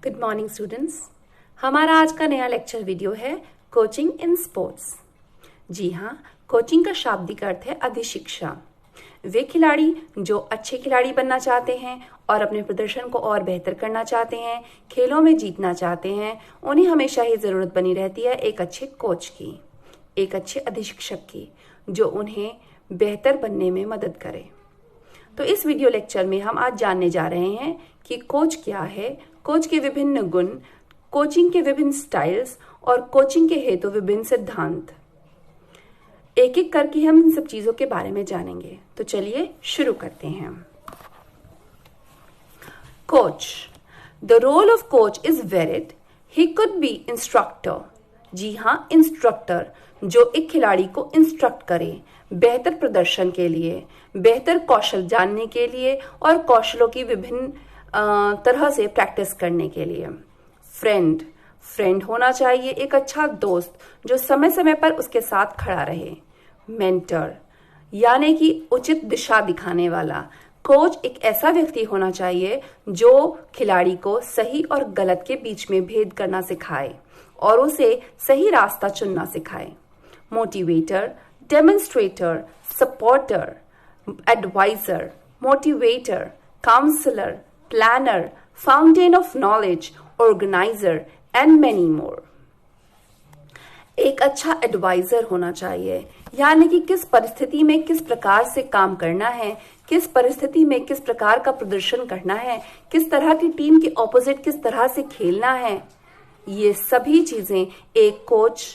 Good morning students. हमारा आज का नया लेक्चर वीडियो है कोचिंग इन स्पोर्ट्स। जी हाँ, कोचिंग का शाब्दिक अर्थ है अधिशिक्षा। वे खिलाड़ी जो अच्छे खिलाड़ी बनना चाहते हैं और अपने प्रदर्शन को और बेहतर करना चाहते हैं, खेलों में जीतना चाहते हैं, उन्हें हमेशा ही ज़रूरत बनी रहती है एक अच्छे कोच की, एक अच्छे अधिशिक्षक की, जो उन्हें बेहतर बनने में मदद करे। तो इस वीडियो लेक्चर में हम आज जानने जा रहे हैं कि कोच क्या है, कोच के विभिन्न गुण, कोचिंग के विभिन्न स्टाइल्स और कोचिंग के हेतु विभिन्न सिद्धांत। एक एक करके हम इन सब चीजों के बारे में जानेंगे। तो चलिए शुरू करते हैं। Coach, the role of coach is varied. He could be instructor. जी हाँ, इंस्ट्रक्टर जो एक खिलाड़ी को इंस्ट्रक्ट करे बेहतर प्रदर्शन के लिए, बेहतर कौशल जानने के लिए और कौशलों की विभिन्न तरह से प्रैक्टिस करने के लिए। फ्रेंड होना चाहिए, एक अच्छा दोस्त जो समय समय पर उसके साथ खड़ा रहे। मेंटर यानी कि उचित दिशा दिखाने वाला। कोच एक ऐसा व्यक्ति होना चाहिए जो खिलाड़ी को सही और गलत के बीच में भेद करना सिखाए और उसे सही रास्ता चुनना सिखाए। Motivator, demonstrator, supporter, adviser, motivator, counsellor, planner, fountain of knowledge, organiser and many more. एक अच्छा एडवाइजर होना चाहिए, यानी कि किस परिस्थिति में किस प्रकार से काम करना है, किस परिस्थिति में किस प्रकार का प्रदर्शन करना है, किस तरह की टीम के ऑपोजिट किस तरह से खेलना है, ये सभी चीजें एक कोच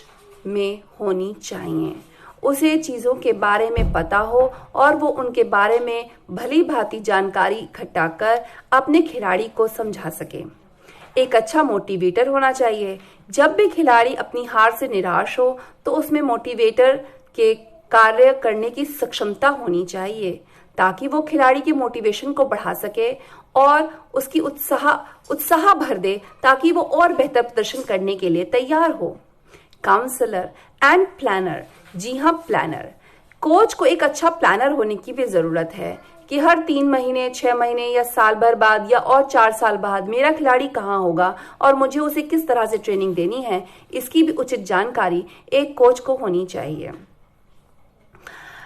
में होनी चाहिए। उसे चीजों के बारे में पता हो और वो उनके बारे में भली भांति जानकारी इकट्ठा कर अपने खिलाड़ी को समझा सके। एक अच्छा मोटिवेटर होना चाहिए। जब भी खिलाड़ी अपनी हार से निराश हो तो उसमें मोटिवेटर के कार्य करने की सक्षमता होनी चाहिए ताकि वो खिलाड़ी के मोटिवेशन को बढ़ा सके और उसकी उत्साह भर दे ताकि वो और बेहतर प्रदर्शन करने के लिए तैयार हो। Counsellor and planner. जी हाँ, प्लानर। कोच को एक अच्छा प्लानर होने की भी जरूरत है कि हर 3 महीने, 6 महीने या साल भर बाद या और 4 साल बाद मेरा खिलाड़ी कहाँ होगा और मुझे उसे किस तरह से ट्रेनिंग देनी है, इसकी भी उचित जानकारी एक कोच को होनी चाहिए।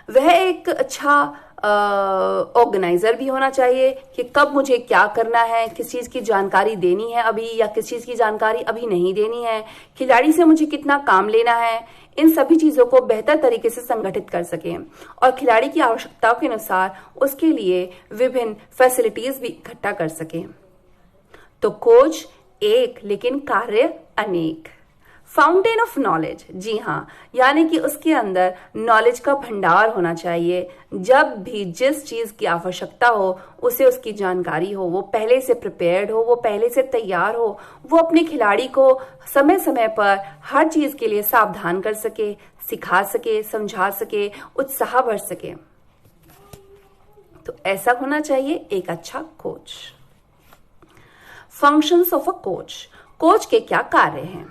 वह एक अच्छा ऑर्गेनाइजर भी होना चाहिए कि कब मुझे क्या करना है, किस चीज की जानकारी देनी है अभी या किस चीज की जानकारी अभी नहीं देनी है, खिलाड़ी से मुझे कितना काम लेना है, इन सभी चीजों को बेहतर तरीके से संगठित कर सकें और खिलाड़ी की आवश्यकताओं के अनुसार उसके लिए विभिन्न फैसिलिटीज भी इकट्ठा कर सकें। तो कोच एक लेकिन कार्य अनेक। Fountain of knowledge. जी हाँ, यानी कि उसके अंदर नॉलेज का भंडार होना चाहिए। जब भी जिस चीज की आवश्यकता हो उसे उसकी जानकारी हो, वो पहले से प्रिपेयर्ड हो, वो पहले से तैयार हो, वो अपने खिलाड़ी को समय समय पर हर चीज के लिए सावधान कर सके, सिखा सके, समझा सके, उत्साह भर सके। तो ऐसा होना चाहिए एक अच्छा coach. Functions of a coach. Coach के क्या कार्य हैं?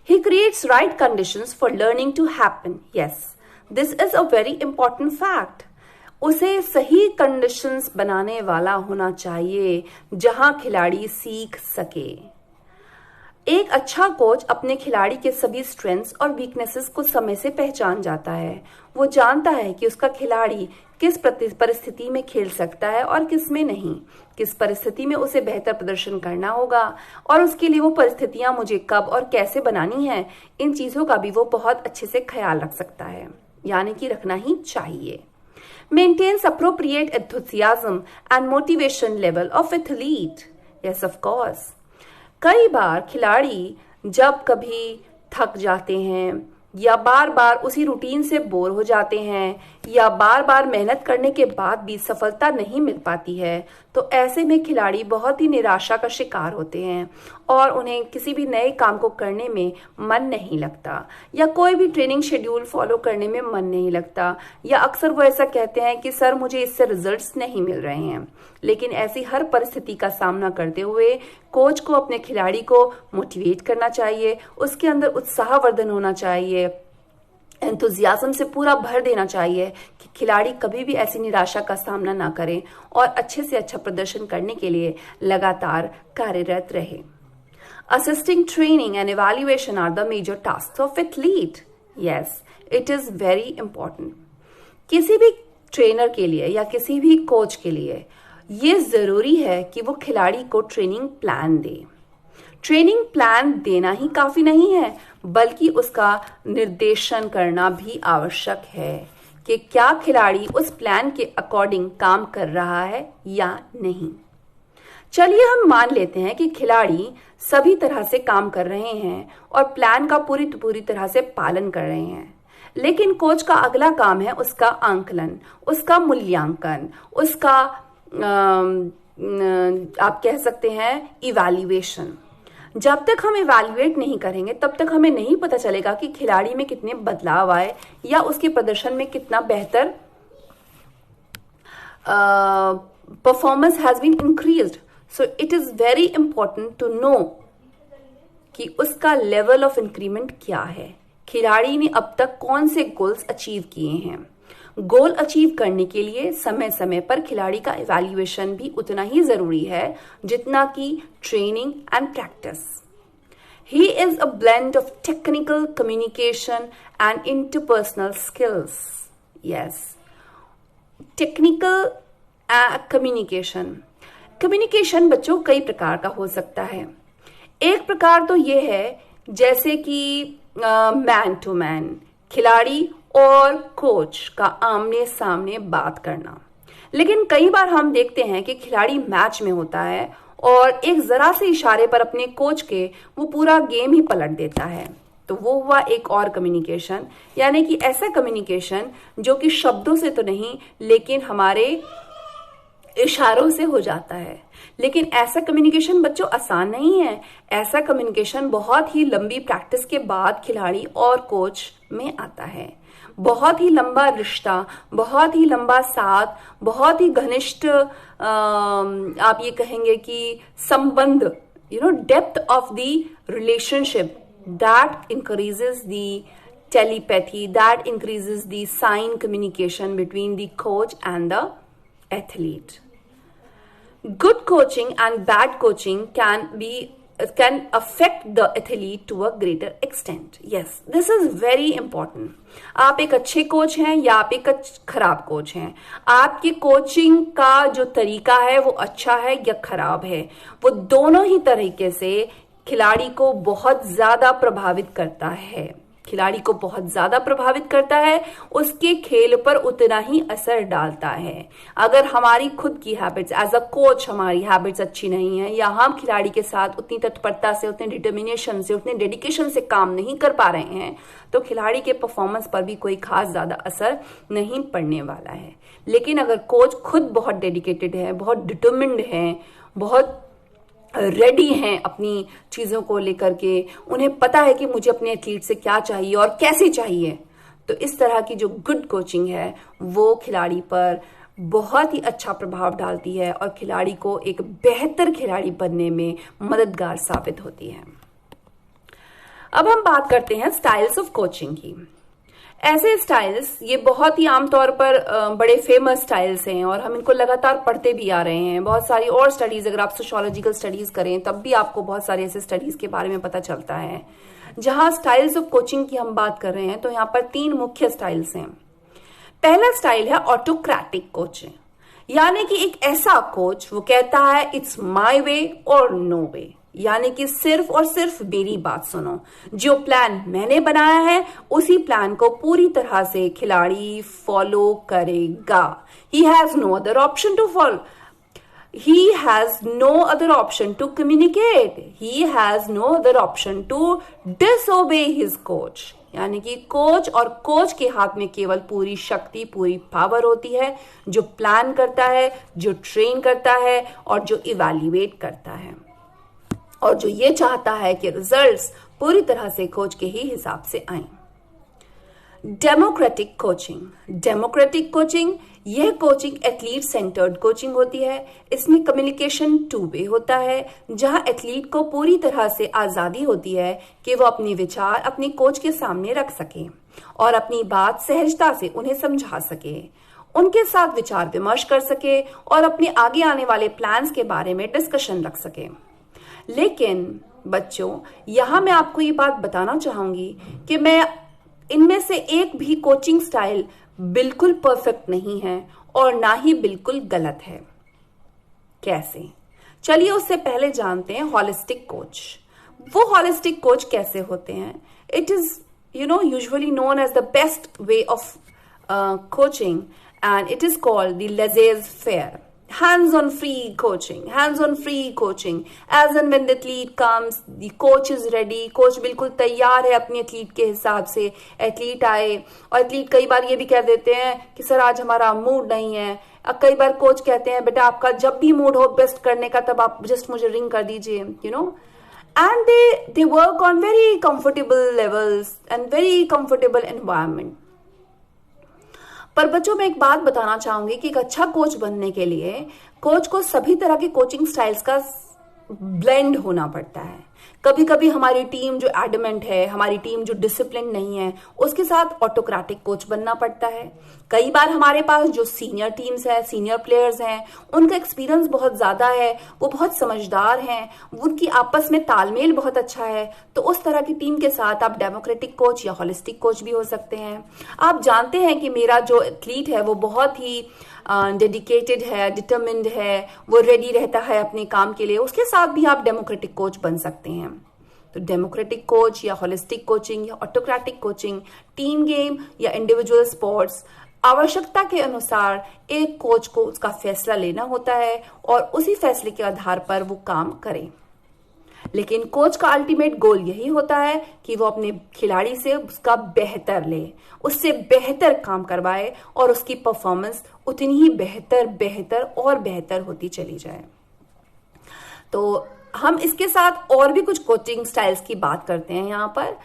He creates right conditions for learning to happen. Yes, this is a very important fact. उसे सही कंडीशंस बनाने वाला होना चाहिए जहां खिलाड़ी सीख सके। एक अच्छा कोच अपने खिलाड़ी के सभी स्ट्रेंथ्स और वीकनेसेस को समय से पहचान जाता है। वो जानता है कि उसका खिलाड़ी किस परिस्थिति में खेल सकता है और किस में नहीं, किस परिस्थिति में उसे बेहतर प्रदर्शन करना होगा और उसके लिए वो परिस्थितियां मुझे कब और कैसे बनानी है, इन चीजों का भी वो बहुत अच्छे से ख्याल रख सकता है, यानी कि रखना ही चाहिए। Maintains appropriate enthusiasm and motivation level of athlete. Yes, of course. कई बार खिलाड़ी जब कभी थक जाते हैं या बार बार उसी रूटीन से बोर हो जाते हैं या बार बार मेहनत करने के बाद भी सफलता नहीं मिल पाती है, तो ऐसे में खिलाड़ी बहुत ही निराशा का शिकार होते हैं और उन्हें किसी भी नए काम को करने में मन नहीं लगता या कोई भी ट्रेनिंग शेड्यूल फॉलो करने में मन नहीं लगता, या अक्सर वो ऐसा कहते हैं कि सर मुझे इससे रिजल्ट्स नहीं मिल रहे हैं। लेकिन ऐसी हर परिस्थिति का सामना करते हुए कोच को अपने खिलाड़ी को मोटिवेट करना चाहिए, उसके अंदर उत्साहवर्धन होना चाहिए, एंथुजियाज्म से पूरा भर देना चाहिए कि खिलाड़ी कभी भी ऐसी निराशा का सामना ना करें और अच्छे से अच्छा प्रदर्शन करने के लिए लगातार कार्यरत रहे। Assisting training and evaluation are the major tasks of athlete. Yes, it is very important. किसी भी ट्रेनर के लिए या किसी भी कोच के लिए ये जरूरी है कि वो खिलाड़ी को ट्रेनिंग प्लान दे। ट्रेनिंग प्लान देना ही काफी नहीं है, बल्कि उसका निर्देशन करना भी आवश्यक है कि क्या खिलाड़ी उस प्लान के अकॉर्डिंग काम कर रहा है या नहीं। चलिए हम मान लेते हैं कि खिलाड़ी सभी तरह से काम कर रहे हैं और प्लान का पूरी तरह से पालन कर रहे हैं, लेकिन कोच का अगला काम है उसका आंकलन, उसका मूल्यांकन, उसका आप कह सकते हैं इवैल्यूएशन। जब तक हम इवैल्यूएट नहीं करेंगे तब तक हमें नहीं पता चलेगा कि खिलाड़ी में कितने बदलाव आए या उसके प्रदर्शन में कितना बेहतर performance has been increased. So it is very important to know कि उसका लेवल ऑफ इंक्रीमेंट क्या है, खिलाड़ी ने अब तक कौन से गोल्स अचीव किए हैं। गोल अचीव करने के लिए समय समय पर खिलाड़ी का इवैल्यूएशन भी उतना ही जरूरी है जितना कि training and practice. He is a blend of technical communication and interpersonal skills. Yes, technical communication बच्चों कई प्रकार का हो सकता है। एक प्रकार तो यह है जैसे कि मैन टू मैन, खिलाड़ी और कोच का आमने सामने बात करना। लेकिन कई बार हम देखते हैं कि खिलाड़ी मैच में होता है और एक जरा से इशारे पर अपने कोच के वो पूरा गेम ही पलट देता है, तो वो हुआ एक और कम्युनिकेशन, यानी कि ऐसा कम्युनिकेशन जो कि शब्दों से तो नहीं लेकिन हमारे इशारों से हो जाता है। लेकिन ऐसा कम्युनिकेशन बच्चों आसान नहीं है। ऐसा कम्युनिकेशन बहुत ही लंबी प्रैक्टिस के बाद खिलाड़ी और कोच में आता है। बहुत ही लंबा रिश्ता, बहुत ही लंबा साथ, बहुत ही घनिष्ठ आप ये कहेंगे कि संबंध, depth of the relationship that increases the telepathy, that increases the sign communication between the coach and the athlete. Good coaching and bad coaching can affect the athlete to a greater extent. Yes, this is very important. आप एक अच्छे coach हैं या आप एक खराब coach हैं, आपकी कोचिंग का जो तरीका है वो अच्छा है या खराब है, वो दोनों ही तरीके से खिलाड़ी को बहुत ज्यादा प्रभावित करता है। खिलाड़ी को बहुत ज्यादा प्रभावित करता है, उसके खेल पर उतना ही असर डालता है। अगर हमारी खुद की हैबिट्स एज अ कोच, हमारी हैबिट्स अच्छी नहीं है या हम खिलाड़ी के साथ उतनी तत्परता से, उतने डिटर्मिनेशन से, उतने डेडिकेशन से काम नहीं कर पा रहे हैं, तो खिलाड़ी के परफॉर्मेंस पर भी कोई खास ज्यादा असर नहीं पड़ने वाला है। लेकिन अगर कोच खुद बहुत डेडिकेटेड है, बहुत डिटर्मिन्ड है, बहुत रेडी हैं अपनी चीजों को लेकर के, उन्हें पता है कि मुझे अपने एथलीट से क्या चाहिए और कैसे चाहिए, तो इस तरह की जो गुड कोचिंग है वो खिलाड़ी पर बहुत ही अच्छा प्रभाव डालती है और खिलाड़ी को एक बेहतर खिलाड़ी बनने में मददगार साबित होती है। अब हम बात करते हैं स्टाइल्स ऑफ कोचिंग की। ऐसे स्टाइल्स ये बहुत ही आमतौर पर बड़े फेमस स्टाइल्स हैं और हम इनको लगातार पढ़ते भी आ रहे हैं। बहुत सारी और स्टडीज, अगर आप सोशियोलॉजिकल स्टडीज करें तब भी आपको बहुत सारे ऐसे स्टडीज के बारे में पता चलता है। जहां स्टाइल्स ऑफ कोचिंग की हम बात कर रहे हैं तो यहाँ पर 3 मुख्य स्टाइल्स हैं। पहला स्टाइल है ऑटोक्रेटिक कोचिंग, यानी कि एक ऐसा कोच वो कहता है इट्स माय वे और नो वे, यानी कि सिर्फ और सिर्फ मेरी बात सुनो, जो प्लान मैंने बनाया है उसी प्लान को पूरी तरह से खिलाड़ी फॉलो करेगा। He has no other option to follow, he has no other option to communicate, he has no other option to disobey his coach, यानी कि कोच और कोच के हाथ में केवल पूरी शक्ति, पूरी पावर होती है, जो प्लान करता है, जो ट्रेन करता है और जो इवैल्यूएट करता है और जो ये चाहता है कि रिजल्ट्स पूरी तरह से कोच के ही हिसाब से आए। डेमोक्रेटिक कोचिंग यह कोचिंग एथलीट सेंटर्ड कोचिंग होती है। इसमें कम्युनिकेशन 2 वे होता है, जहां एथलीट को पूरी तरह से आजादी होती है कि वो अपने विचार अपने कोच के सामने रख सके और अपनी बात सहजता से उन्हें समझा सके, उनके साथ विचार विमर्श कर सके और अपने आगे आने वाले प्लान्स के बारे में डिस्कशन रख सके। लेकिन बच्चों, यहां मैं आपको ये बात बताना चाहूंगी कि मैं इनमें से एक भी कोचिंग स्टाइल बिल्कुल परफेक्ट नहीं है और ना ही बिल्कुल गलत है। कैसे? चलिए उससे पहले जानते हैं हॉलिस्टिक कोच। वो हॉलिस्टिक कोच कैसे होते हैं? It is usually known as the best way of coaching, and it is called the laissez-faire, hands-on free coaching. As and when the athlete comes, the coach is ready. coach बिल्कुल तैयार है अपने athlete के हिसाब से। Athlete आए और athlete कई बार ये भी कह देते हैं कि सर आज हमारा मूड नहीं है। कई बार कोच कहते हैं बेटा आपका जब भी मूड हो बेस्ट करने का तब आप जस्ट मुझे रिंग कर दीजिए, and they work on very comfortable levels and very comfortable environment. पर बच्चों मैं एक बात बताना चाहूंगी कि एक अच्छा कोच बनने के लिए कोच को सभी तरह के कोचिंग स्टाइल्स का ब्लेंड होना पड़ता है। कभी कभी हमारी टीम जो एडमेंट है, हमारी टीम जो डिसिप्लिन नहीं है, उसके साथ ऑटोक्रेटिक कोच बनना पड़ता है। कई बार हमारे पास जो सीनियर टीम्स है, सीनियर प्लेयर्स हैं, उनका एक्सपीरियंस बहुत ज्यादा है, वो बहुत समझदार हैं, उनकी आपस में तालमेल बहुत अच्छा है, तो उस तरह की टीम के साथ आप डेमोक्रेटिक कोच या होलिस्टिक कोच भी हो सकते हैं। आप जानते हैं कि मेरा जो एथलीट है वो बहुत ही डेडिकेटेड है, डिटरमिन्ड है, वो रेडी रहता है अपने काम के लिए, उसके साथ भी आप डेमोक्रेटिक कोच बन सकते हैं। तो डेमोक्रेटिक कोच या होलिस्टिक कोचिंग या ऑटोक्रेटिक कोचिंग, टीम गेम या इंडिविजुअल स्पोर्ट्स, आवश्यकता के अनुसार एक कोच को उसका फैसला लेना होता है और उसी फैसले के आधार पर वो काम करे। लेकिन कोच का अल्टीमेट गोल यही होता है कि वो अपने खिलाड़ी से उसका बेहतर ले, उससे बेहतर काम करवाए और उसकी परफॉर्मेंस उतनी ही बेहतर होती चली जाए। तो हम इसके साथ और भी कुछ कोचिंग स्टाइल्स की बात करते हैं। यहाँ पर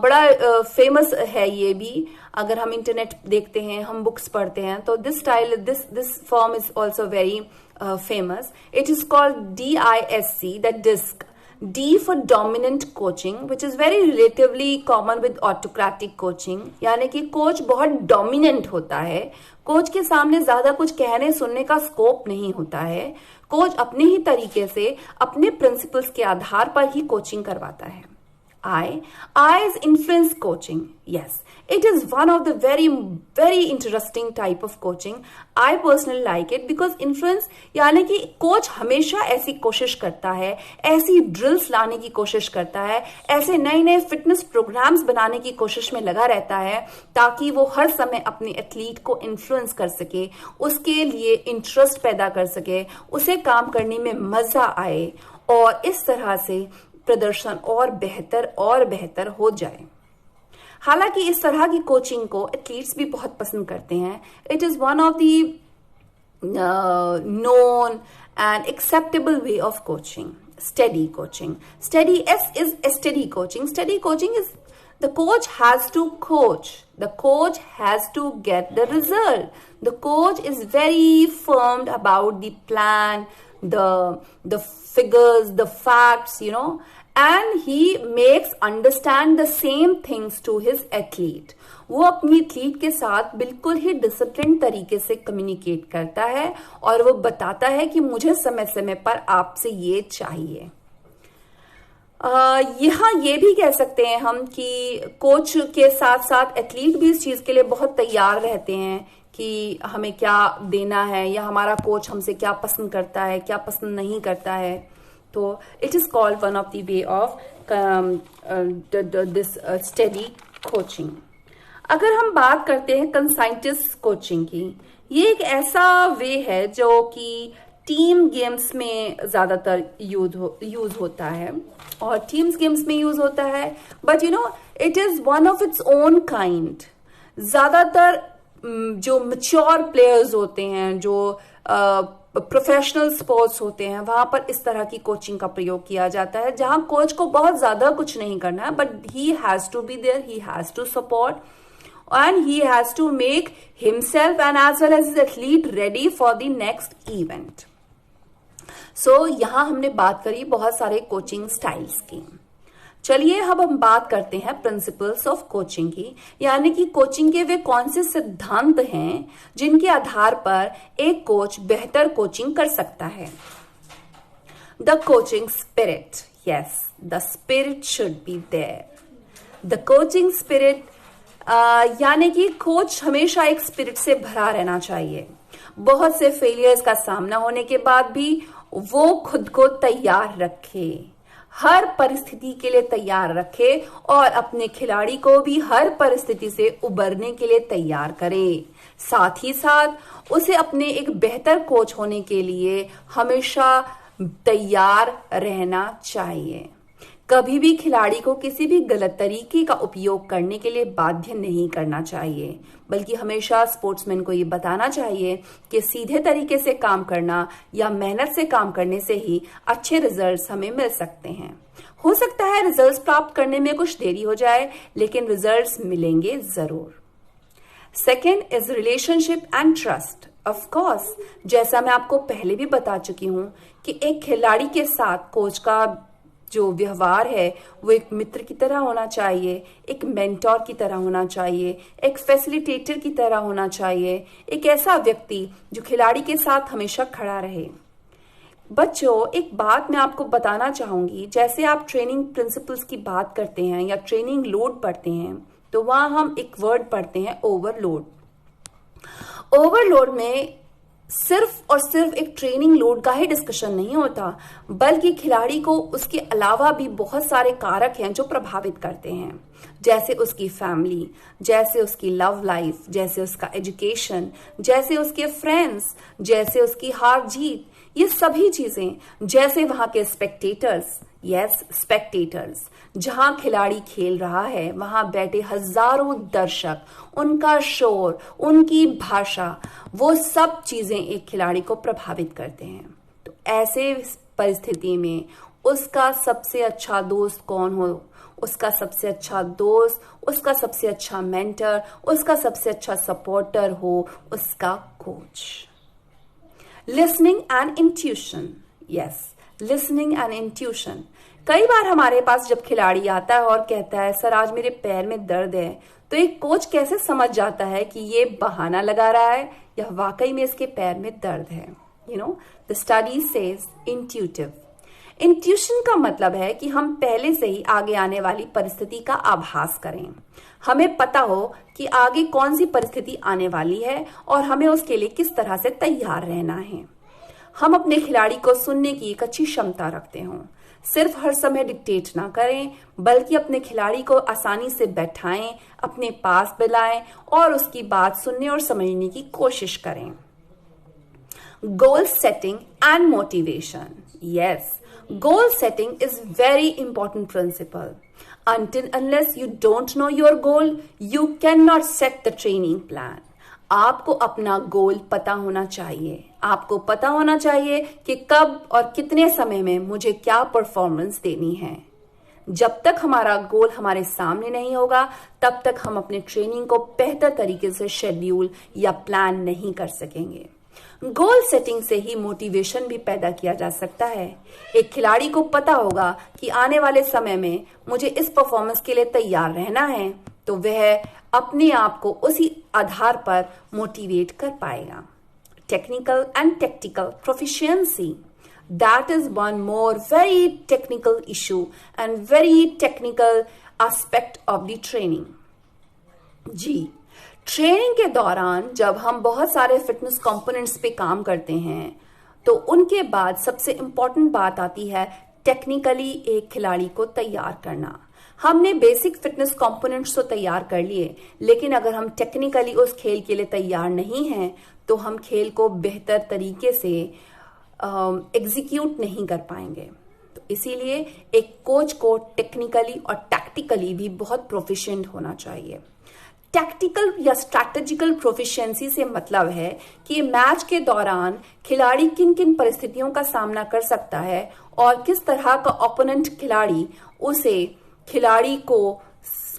बड़ा फेमस है ये भी। अगर हम इंटरनेट देखते हैं, हम बुक्स पढ़ते हैं, तो this form is also very famous. It is called DISC, the DISC. D for dominant coaching, which is very relatively common with autocratic coaching. यानी कि कोच बहुत डोमिनेंट होता है, कोच के सामने ज्यादा कुछ कहने सुनने का स्कोप नहीं होता है। कोच अपने ही तरीके से अपने प्रिंसिपल्स के आधार पर ही कोचिंग करवाता है। I is influence coaching. Yes, it is one of the very interesting type of coaching. I personally like it because influence यानी कि कोच हमेशा ऐसी कोशिश करता है, ऐसी ड्रिल्स लाने की कोशिश करता है, ऐसे नए फिटनेस प्रोग्राम्स बनाने की कोशिश में लगा रहता है ताकि वो हर समय अपने एथलीट को इन्फ्लुएंस कर सके, उसके लिए इंटरेस्ट पैदा कर सके, उसे काम करने में मजा आए और इस तरह से प्रदर्शन और बेहतर हो जाए। हालांकि इस तरह की कोचिंग को एथलीट्स भी बहुत पसंद करते हैं। It is one of the known and acceptable way of coaching. Steady coaching. Steady coaching. Steady coaching is the coach has to coach. The coach has to get the result. The coach is very firm about the plan, the figures, the facts, and he makes understand the same things to his athlete. वो अपनी athlete के साथ बिल्कुल ही discipline तरीके से communicate करता है और वो बताता है कि मुझे समय समय पर आपसे ये चाहिए। यहाँ ये भी कह सकते हैं हम कि कोच के साथ साथ एथलीट भी इस चीज के लिए बहुत तैयार रहते हैं कि हमें क्या देना है या हमारा कोच हमसे क्या पसंद करता है, क्या पसंद नहीं करता है। तो it is called one of the way of this study coaching. अगर हम बात करते हैं कंसाइंटिस्ट कोचिंग की, ये एक ऐसा वे है जो कि टीम गेम्स में ज्यादातर यूज होता है और टीम्स गेम्स में यूज होता है, but it is one of its own kind. ज्यादातर जो मैच्योर प्लेयर्स होते हैं, जो प्रोफेशनल स्पोर्ट्स होते हैं, वहां पर इस तरह की कोचिंग का प्रयोग किया जाता है जहां कोच को बहुत ज्यादा कुछ नहीं करना है, but he has to be there, he has to support and he has to make himself and as well as his athlete ready for the next event. So यहां हमने बात करी बहुत सारे कोचिंग स्टाइल्स की। चलिए अब हम बात करते हैं प्रिंसिपल्स ऑफ कोचिंग की, यानी कि कोचिंग के वे कौन से सिद्धांत हैं जिनके आधार पर एक कोच बेहतर कोचिंग कर सकता है। The coaching spirit, yes, the spirit should be there. The coaching spirit यानी कि कोच हमेशा एक स्पिरिट से भरा रहना चाहिए। बहुत से फेलियर्स का सामना होने के बाद भी वो खुद को तैयार रखे, हर परिस्थिति के लिए तैयार रखे और अपने खिलाड़ी को भी हर परिस्थिति से उबरने के लिए तैयार करे। साथ ही साथ उसे अपने एक बेहतर कोच होने के लिए हमेशा तैयार रहना चाहिए। कभी भी खिलाड़ी को किसी भी गलत तरीके का उपयोग करने के लिए बाध्य नहीं करना चाहिए, बल्कि हमेशा स्पोर्ट्समैन को ये बताना चाहिए कि सीधे तरीके से काम करना या मेहनत से काम करने से ही अच्छे रिजल्ट्स हमें मिल सकते हैं। हो सकता है रिजल्ट्स प्राप्त करने में कुछ देरी हो जाए, लेकिन रिजल्ट्स मिलेंगे जरूर। Second is relationship and trust. Of course, जैसा मैं आपको पहले भी बता चुकी हूं कि एक खिलाड़ी के साथ कोच का जो व्यवहार है वो एक मित्र की तरह होना चाहिए, एक मेंटोर की तरह होना चाहिए, एक फैसिलिटेटर की तरह होना चाहिए, एक ऐसा व्यक्ति जो खिलाड़ी के साथ हमेशा खड़ा रहे। बच्चों, एक बात मैं आपको बताना चाहूंगी, जैसे आप ट्रेनिंग प्रिंसिपल्स की बात करते हैं या ट्रेनिंग लोड पढ़ते हैं, तो वहां हम एक वर्ड पढ़ते हैं ओवरलोड। ओवरलोड में सिर्फ और सिर्फ एक ट्रेनिंग लोड का ही डिस्कशन नहीं होता, बल्कि खिलाड़ी को उसके अलावा भी बहुत सारे कारक हैं जो प्रभावित करते हैं, जैसे उसकी फैमिली, जैसे उसकी लव लाइफ, जैसे उसका एजुकेशन, जैसे उसके फ्रेंड्स, जैसे उसकी हार जीत, ये सभी चीजें, जैसे वहां के स्पेक्टेटर्स, यस स्पेक्टेटर्स, जहां खिलाड़ी खेल रहा है वहां बैठे हजारों दर्शक, उनका शोर, उनकी भाषा, वो सब चीजें एक खिलाड़ी को प्रभावित करते हैं। तो ऐसे परिस्थिति में उसका सबसे अच्छा दोस्त कौन हो? उसका सबसे अच्छा दोस्त, उसका सबसे अच्छा मेंटर, उसका सबसे अच्छा सपोर्टर हो उसका coach. Listening and intuition. Yes, listening and intuition. कई बार हमारे पास जब खिलाड़ी आता है और कहता है सर आज मेरे पैर में दर्द है, तो एक कोच कैसे समझ जाता है कि ये बहाना लगा रहा है या वाकई में इसके पैर में दर्द है? The study says intuitive. Intuition का मतलब है कि हम पहले से ही आगे आने वाली परिस्थिति का आभास करें। हमें पता हो कि आगे कौन सी परिस्थिति आने वाली है और हमें उसके लिए किस तरह से तैयार रहना है। हम अपने खिलाड़ी को सुनने की एक अच्छी क्षमता रखते हों। सिर्फ हर समय डिक्टेट ना करें, बल्कि अपने खिलाड़ी को आसानी से बैठाएं, अपने पास बुलाएं और उसकी बात सुनने और समझने की कोशिश करें। Goal setting and motivation. Yes, goal setting is very important principle. Unless you don't know your goal, you cannot set the training plan. आपको अपना गोल पता होना चाहिए। आपको पता होना चाहिए कि कब और कितने समय में मुझे क्या परफॉर्मेंस देनी है। जब तक हमारा गोल हमारे सामने नहीं होगा, तब तक हम अपने ट्रेनिंग को बेहतर तरीके से शेड्यूल या प्लान नहीं कर सकेंगे। गोल सेटिंग से ही मोटिवेशन भी पैदा किया जा सकता है। एक खिलाड़ी को पता होगा कि आने वाले समय में मुझे इस परफॉर्मेंस के लिए तैयार रहना है, तो वह अपने आप को उसी आधार पर मोटिवेट कर पाएगा। Technical and tactical proficiency, that is one more very technical issue and very technical aspect of the training. जी, ट्रेनिंग के दौरान जब हम बहुत सारे फिटनेस कंपोनेंट्स पे काम करते हैं, तो उनके बाद सबसे इंपॉर्टेंट बात आती है टेक्निकली एक खिलाड़ी को तैयार करना। हमने बेसिक फिटनेस कंपोनेंट्स तो तैयार कर लिए, लेकिन अगर हम टेक्निकली उस खेल के लिए तैयार नहीं हैं, तो हम खेल को बेहतर तरीके से एग्जीक्यूट नहीं कर पाएंगे। तो इसीलिए एक कोच को टेक्निकली और टैक्टिकली भी बहुत प्रोफिशिएंट होना चाहिए। टैक्टिकल या स्ट्रैटेजिकल प्रोफिशिएंसी से मतलब है कि मैच के दौरान खिलाड़ी किन किन परिस्थितियों का सामना कर सकता है और किस तरह का ओपोनेंट खिलाड़ी उसे खिलाड़ी को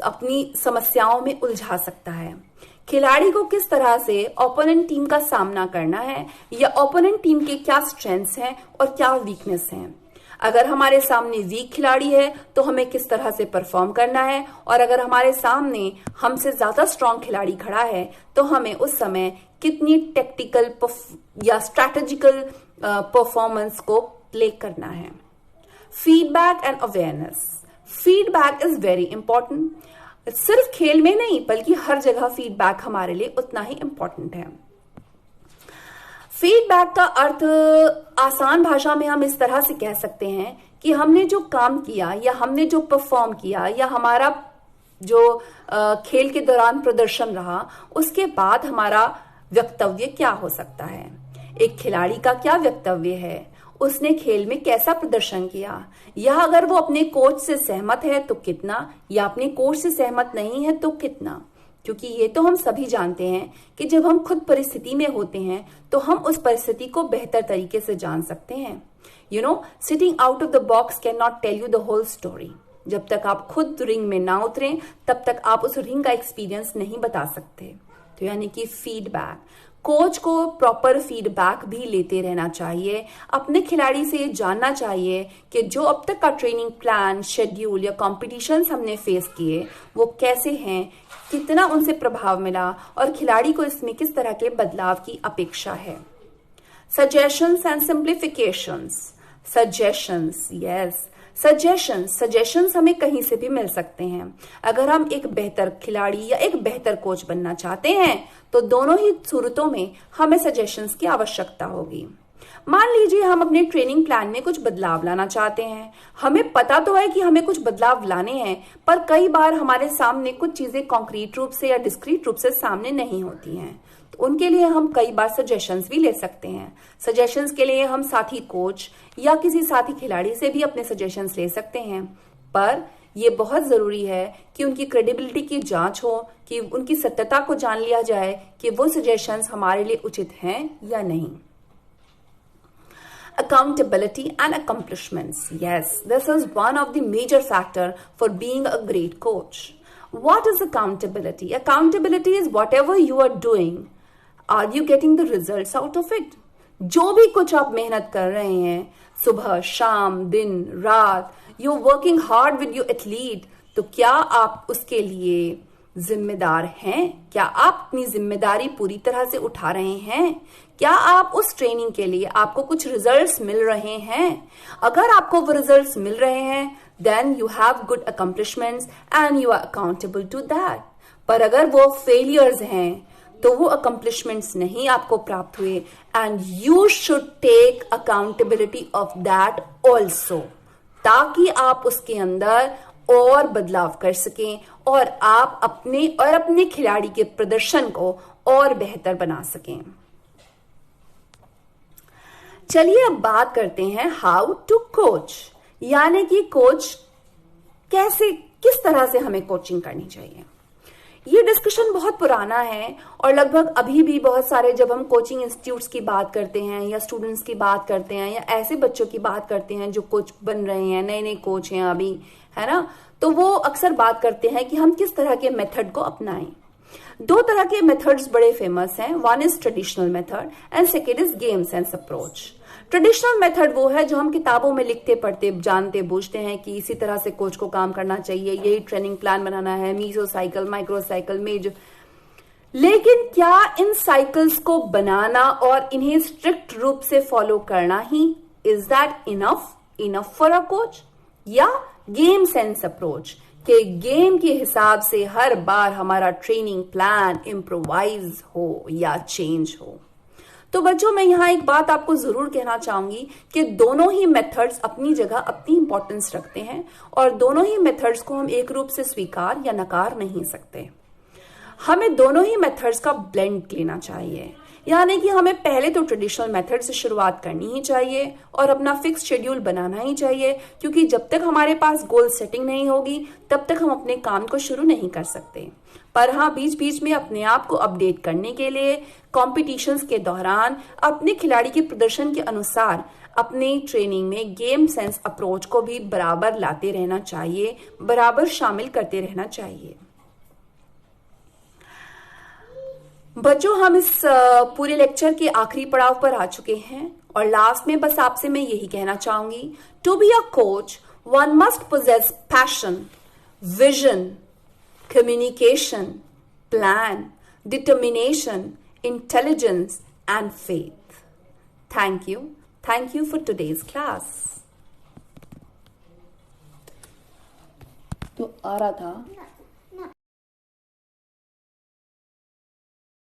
अपनी समस्याओं में उलझा सकता है। खिलाड़ी को किस तरह से ओपोनेंट टीम का सामना करना है या ओपोनेंट टीम के क्या स्ट्रेंथ्स हैं और क्या वीकनेस हैं। अगर हमारे सामने वीक खिलाड़ी है तो हमें किस तरह से परफॉर्म करना है, और अगर हमारे सामने हमसे ज्यादा स्ट्रांग खिलाड़ी खड़ा है तो हमें उस समय कितनी टेक्टिकल या स्ट्रैटेजिकल परफॉर्मेंस को प्ले करना है। Feedback and awareness. Feedback is very important. सिर्फ खेल में नहीं बल्कि हर जगह फीडबैक हमारे लिए उतना ही इंपॉर्टेंट है। फीडबैक का अर्थ आसान भाषा में हम इस तरह से कह सकते हैं कि हमने जो काम किया या हमने जो परफॉर्म किया या हमारा जो खेल के दौरान प्रदर्शन रहा, उसके बाद हमारा वक्तव्य क्या हो सकता है। एक खिलाड़ी का क्या वक्तव्य है, उसने खेल में कैसा प्रदर्शन किया, या अगर वो अपने कोच से सहमत है तो कितना, या अपने कोच से सहमत नहीं है तो कितना। क्योंकि ये तो हम सभी जानते हैं कि जब हम खुद परिस्थिति में होते हैं तो हम उस परिस्थिति को बेहतर तरीके से जान सकते हैं। Sitting out of the box can not tell you the whole story. जब तक आप खुद रिंग में ना उतरें तब तक आप उस रिंग का एक्सपीरियंस नहीं बता सकते। तो यानी कि फीडबैक, कोच को प्रॉपर फीडबैक भी लेते रहना चाहिए। अपने खिलाड़ी से ये जानना चाहिए कि जो अब तक का ट्रेनिंग प्लान, शेड्यूल या कॉम्पिटिशन्स हमने फेस किए वो कैसे हैं, कितना उनसे प्रभाव मिला और खिलाड़ी को इसमें किस तरह के बदलाव की अपेक्षा है। Suggestions and simplifications. Suggestions, yes, suggestions हमें कहीं से भी मिल सकते हैं। अगर हम एक बेहतर खिलाड़ी या एक बेहतर कोच बनना चाहते हैं तो दोनों ही सूरतों में हमें सजेशंस की आवश्यकता होगी। मान लीजिए हम अपने ट्रेनिंग प्लान में कुछ बदलाव लाना चाहते हैं। हमें पता तो है कि हमें कुछ बदलाव लाने हैं, पर कई बार हमारे सामने कुछ चीजें कॉन्क्रीट रूप से या डिस्क्रीट रूप से सामने नहीं होती हैं। तो उनके लिए हम कई बार सजेशंस भी ले सकते हैं। सजेशंस के लिए हम साथी कोच या किसी साथी खिलाड़ी से भी अपने सजेशंस ले सकते हैं, पर यह बहुत जरूरी है कि उनकी क्रेडिबिलिटी की जांच हो, कि उनकी सत्यता को जान लिया जाए कि वो सजेशंस हमारे लिए उचित हैं या नहीं। Accountability and accomplishments. Yes, this is one of the major factor for being a great coach. What is accountability? Accountability is whatever you are doing, are you getting the results out of it? जो भी कुछ आप मेहनत कर रहे हैं, सुबह, शाम, दिन, रात, you're working hard with your athlete, तो क्या आप उसके लिए जिम्मेदार हैं? क्या आप अपनी जिम्मेदारी पूरी तरह से उठा रहे हैं? क्या आप उस ट्रेनिंग के लिए आपको कुछ रिजल्ट्स मिल रहे हैं? अगर आपको वो रिजल्ट्स मिल रहे हैं then you have good accomplishments and you are accountable to that. पर अगर वो फेलियर्स हैं तो वो अकम्प्लिशमेंट्स नहीं आपको प्राप्त हुए, and you should take accountability of that also, ताकि आप उसके अंदर और बदलाव कर सकें और आप अपने खिलाड़ी के प्रदर्शन को और बेहतर बना सकें। चलिए अब बात करते हैं हाउ टू कोच, यानी कि कोच किस तरह से हमें कोचिंग करनी चाहिए। ये डिस्कशन बहुत पुराना है और लगभग अभी भी बहुत सारे, जब हम कोचिंग इंस्टीट्यूट्स की बात करते हैं या स्टूडेंट्स की बात करते हैं या ऐसे बच्चों की बात करते हैं जो कोच बन रहे हैं, नए नए कोच हैं अभी, है ना, तो वो अक्सर बात करते हैं कि हम किस तरह के मेथड को अपनाएं। दो तरह के मेथड्स बड़े फेमस हैं, one is traditional method and second is game sense approach. Traditional method वो है जो हम किताबों में लिखते पढ़ते जानते बूझते हैं कि इसी तरह से कोच को काम करना चाहिए, यही ट्रेनिंग प्लान बनाना है, मीसो साइकिल, माइक्रो साइकिल, मेजो। लेकिन क्या इन साइकिल्स को बनाना और इन्हें स्ट्रिक्ट रूप से फॉलो करना he is that enough for a coach, या गेम सेंस अप्रोच के गेम के हिसाब से हर बार हमारा ट्रेनिंग प्लान इम्प्रोवाइज हो या चेंज हो। तो बच्चों, मैं यहां एक बात आपको जरूर कहना चाहूंगी कि दोनों ही मेथड्स अपनी जगह अपनी इंपॉर्टेंस रखते हैं और दोनों ही मेथड्स को हम एक रूप से स्वीकार या नकार नहीं सकते। हमें दोनों ही मेथड्स का ब्लेंड लेना चाहिए, यानी कि हमें पहले तो ट्रेडिशनल मेथड से शुरुआत करनी ही चाहिए और अपना फिक्स शेड्यूल बनाना ही चाहिए, क्योंकि जब तक हमारे पास गोल सेटिंग नहीं होगी तब तक हम अपने काम को शुरू नहीं कर सकते। पर हाँ, बीच बीच में अपने आप को अपडेट करने के लिए कॉम्पिटिशन्स के दौरान अपने खिलाड़ी के प्रदर्शन के अनुसार अपने ट्रेनिंग में गेम सेंस अप्रोच को भी बराबर लाते रहना चाहिए, बराबर शामिल करते रहना चाहिए। बच्चों, हम इस पूरे लेक्चर के आखिरी पड़ाव पर आ चुके हैं और लास्ट में बस आपसे मैं यही कहना चाहूंगी, to be a coach one must possess passion, vision, communication, plan, determination, intelligence, and faith. Thank you. Thank you for today's class. तो आ रहा था